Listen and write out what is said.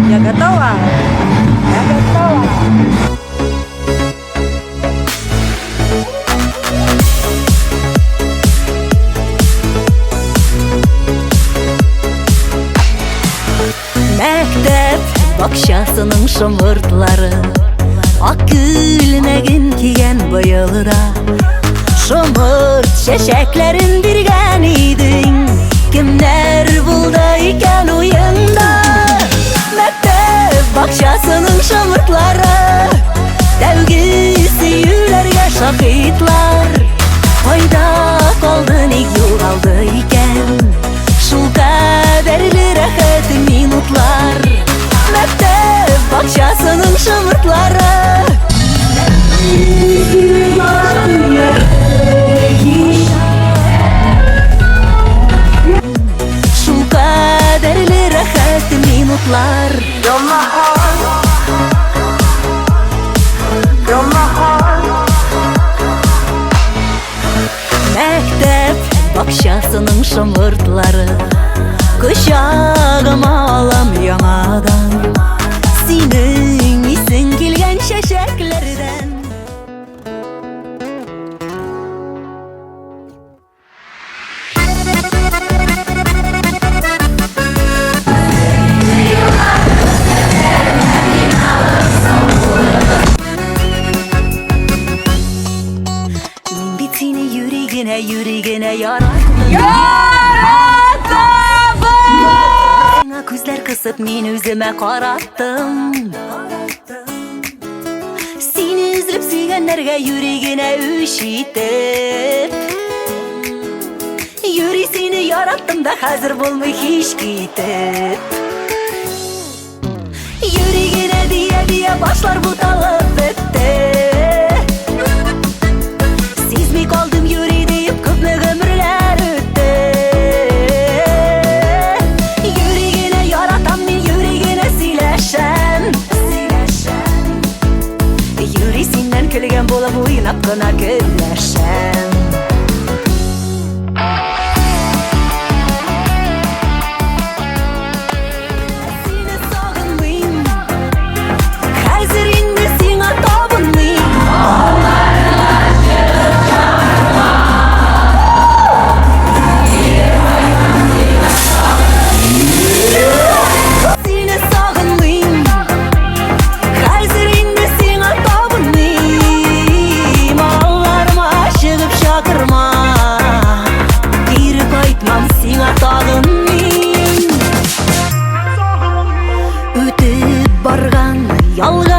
Я готова? Я готова. Мәктәп бакчасының шымыртлары, ак күлмәген кигән быелда, шымырт чәчәкләрен биргән идең. Кемнәр булды икән уенда? Мәктәп бакчасының шымыртлары, тәүге сөюләргә шакыйтлар. Кайда калды, ник югалды икән шул кадәрле рәхәт минутлар? Мәктәп бакчасының шымыртлары, шул кадәрле рәхәт минутлар. You're my heart. You're my heart. Мәктәп бакчасының шымыртлары, кочагыма алам яңадан синең исең килгән чәчәкләрдән. Мин бит сине йөрегенә яраттым. Сиңа күзләр кысып мин үземә караттым. Сине эзләп сөйгәннәргә йөрегенә үч итеп. Йөри сине яраттым да хәзер булмый һич китеп. Йөрегенә дия башлар буталып бетте. Сизми калдым йөри дип күпме гомерләр үтте. Йөрегенә яратам мин, йөрегенә сөйләшәм. Йөри синнән көлгән булып уйнап кына көнләшәм. Сине сагынмыйм, хәзер инде сиңа табынмыйм. Сине сагынмыйм, хәзер инде сиңа табынмыйм. Алларыма чыгып чакырма, кире кайтмам сиңа тагын мин. Үтеп барган ялга